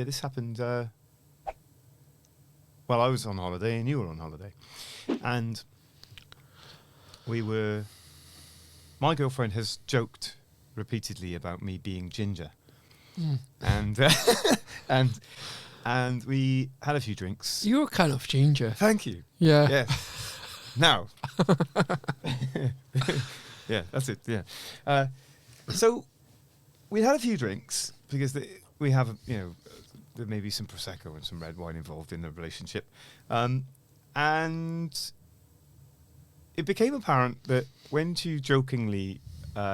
this happened. Well, I was on holiday and you were on holiday, and my girlfriend has joked repeatedly about me being ginger, and and we had a few drinks. You're kind of ginger. Thank you. Yeah. Yeah. Now. Yeah, that's it. Yeah. So we had a few drinks because we have, there may be some Prosecco and some red wine involved in the relationship. And it became apparent that when she jokingly,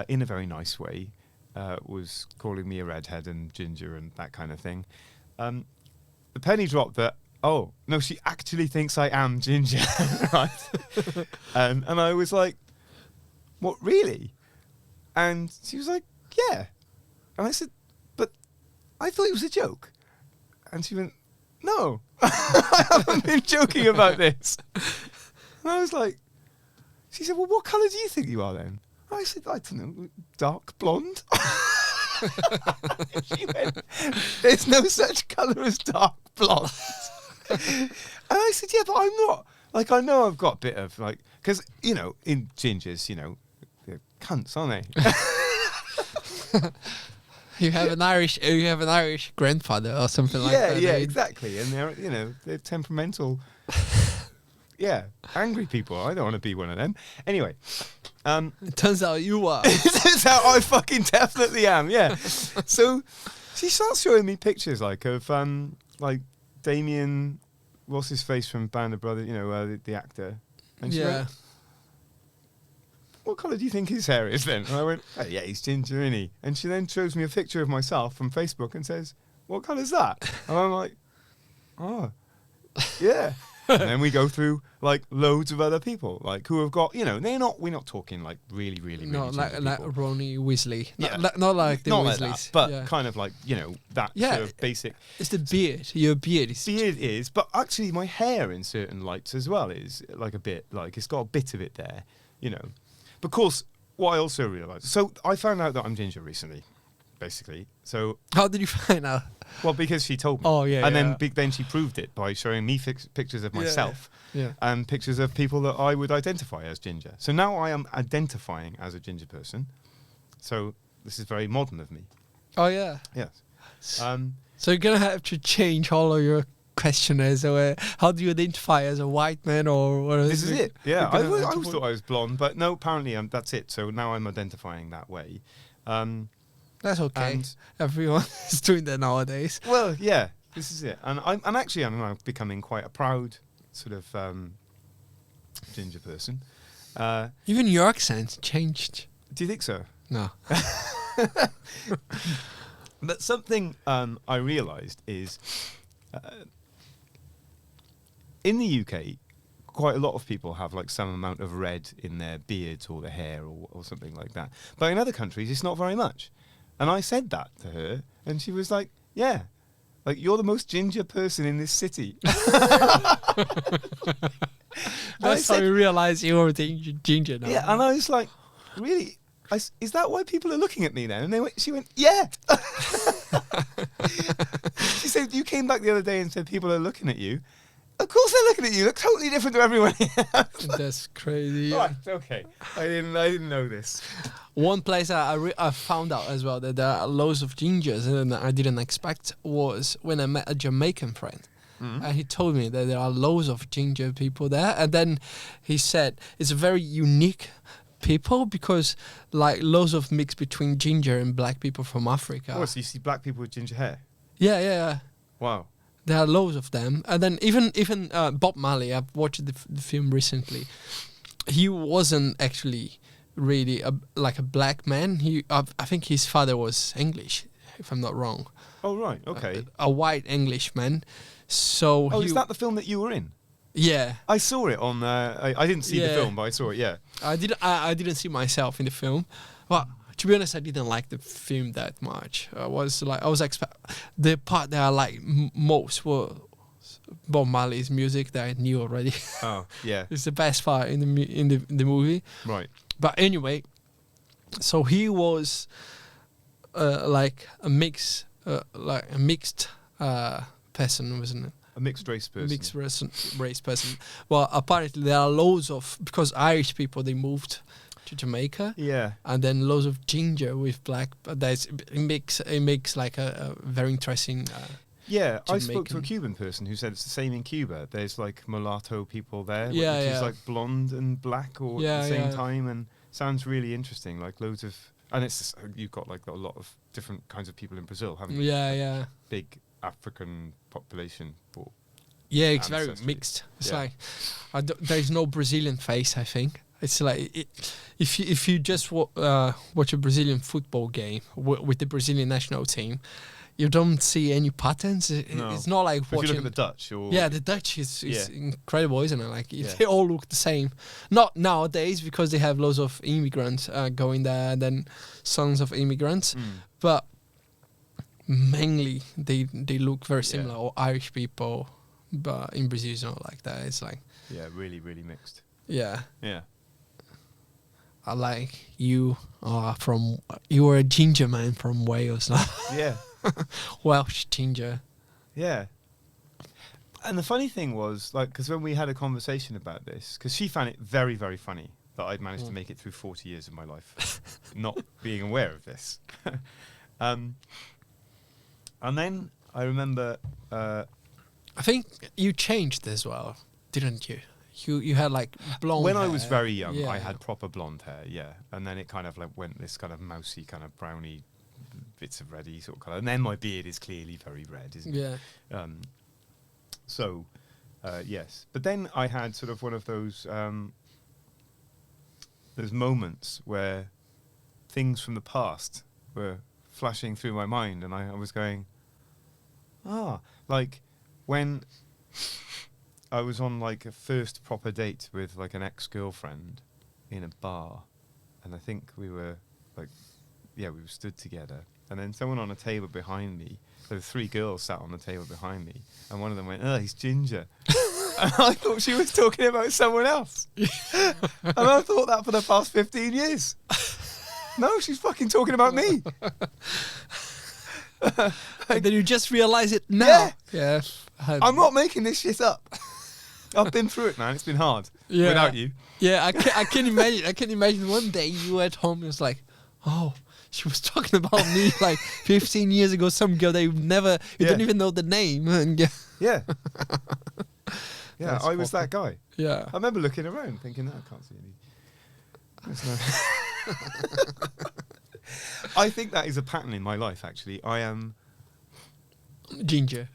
in a very nice way, was calling me a redhead and ginger and that kind of thing, the penny dropped that, oh, no, she actually thinks I am ginger, right? And I was like, what, really? And she was like, yeah. And I said, but I thought it was a joke. And she went, no, I haven't been joking about this. And I was like, she said, well, what colour do you think you are then? I said, I don't know, dark blonde. She went, there's no such colour as dark blonde. And I said, yeah, but I'm not. Like, I know I've got a bit of, like, because, in gingers, they're cunts, aren't they? You have an Irish grandfather or something like that. Yeah, exactly. And they're temperamental. Yeah, angry people. I don't want to be one of them. Anyway, it turns out you are. it turns out I fucking definitely am. Yeah. So she starts showing me pictures of Damien, what's his face from Band of Brothers? The actor. And she went, what colour do you think his hair is then? And I went, oh, yeah, he's ginger, isn't he? And she then shows me a picture of myself from Facebook and says, what colour's that? And I'm like, oh, yeah. And then we go through loads of other people who have got, we're not talking really, really, really like Ronnie Weasley. Yeah. Not like the not Weasleys. like that, but kind of that sort of basic. It's the beard. Your beard is. Beard is, but actually my hair in certain lights as well is a bit it's got a bit of it there, Because what I also realised, so I found out that I'm ginger recently, basically. So how did you find out? Well, because she told me. Oh yeah. And then she proved it by showing me pictures of myself and pictures of people that I would identify as ginger. So now I am identifying as a ginger person. So this is very modern of me. Oh yeah. Yes. So you're gonna have to change all of your questionnaires. Or how do you identify as a white man or what? This is it. Yeah, I always thought I was blonde, but no, apparently that's it. So now I'm identifying that way. That's okay. Everyone is doing that nowadays. Well, yeah, this is it. And I'm now becoming quite a proud sort of ginger person. Even your accent changed. Do you think so? No. But something I realised is in the UK, quite a lot of people have some amount of red in their beards or their hair or something like that. But in other countries, it's not very much. And I said that to her, and she was like, yeah, you're the most ginger person in this city. That's how you realise you're ginger now. Yeah, and I was like, really? Is that why people are looking at me then? And she went, yeah. She said, you came back the other day and said people are looking at you. Of course they're looking at you. You look totally different to everyone else. That's crazy. Right, okay. I didn't know this. One place I found out as well that there are loads of gingers and I didn't expect was when I met a Jamaican friend. Mm-hmm. And he told me that there are loads of ginger people there. And then he said it's a very unique people because loads of mix between ginger and black people from Africa. Oh, so you see black people with ginger hair? Yeah. Wow. There are loads of them. And then even Bob Marley, I've watched the film recently. He wasn't actually really a black man. I think his father was English, if I'm not wrong. Oh, right. Okay. A white Englishman. So is that the film that you were in? Yeah. I saw it on... I didn't see the film, but I saw it, yeah. I didn't see myself in the film. Well, to be honest, I didn't like the film that much. The part that I liked most was Bob Marley's music that I knew already. Oh, yeah. It's the best part in the movie. Right. But anyway, so he was a mixed person, wasn't it? A mixed race person. Mixed race person. Well, apparently there are loads of, because Irish people, they moved to Jamaica. Yeah. And then loads of ginger with black. But it makes like a very interesting. Yeah, I spoke to a Jamaican. Cuban person who said it's the same in Cuba. There's like mulatto people there, Yeah, which yeah. is like blonde and black or at Yeah, the same yeah. time, and sounds really interesting. Like loads of, and it's just, you've got like a lot of different kinds of people in Brazil, haven't you? Yeah, Like yeah. big African population. Yeah, it's very ancestry. mixed. It's Yeah. like there's no Brazilian face. I think it's like if you just watch a Brazilian football game with the Brazilian national team, you don't see any patterns. No. It's not like But if you watching. look at the Dutch, or Yeah, the Dutch is Yeah. incredible, isn't it? Like Yeah. they all look the same. Not nowadays because they have loads of immigrants going there, and then sons of immigrants, but mainly they look very similar. Yeah. Or Irish people, but in Brazil it's not like that. It's like yeah, really, really mixed. yeah, Yeah. I like you are you were a ginger man from Wales, Yeah. Welsh ginger. Yeah. And the funny thing was, like, because when we had a conversation about this, because she found it very, very funny that I'd managed to make it through 40 years of my life not being aware of this. And then I remember... I think you changed as well, didn't you? You had like blonde when hair. I was very young, Yeah, I yeah. had proper blonde hair, yeah. And then it kind of like went this kind of mousy, kind of browny, bits of reddy sort of colour. And then my beard is clearly very red, isn't it? Yeah. So, yes. But then I had sort of one of those moments where things from the past were flashing through my mind, and I was going, like when I was on like a first proper date with like an ex-girlfriend in a bar, and I think we were like, we were stood together, and then someone on a table behind me, there were 3 girls sat on the table behind me, and one of them went, "Oh, he's ginger." And I thought she was talking about someone else. And I thought that for the past 15 years. No, she's fucking talking about me. And then you just realize it now. Yeah. I'm not making this shit up. I've been through it, man. It's been hard. Yeah. Without you. Yeah, I can imagine. I can imagine one day you were at home and it's like, oh, she was talking about me like 15 years ago. Some girl that you don't even know the name. And Yeah. Yeah, That's I was awful. that guy. yeah. I remember looking around thinking, I can't see any. There's no- I think that is a pattern in my life, actually. I am... Ginger.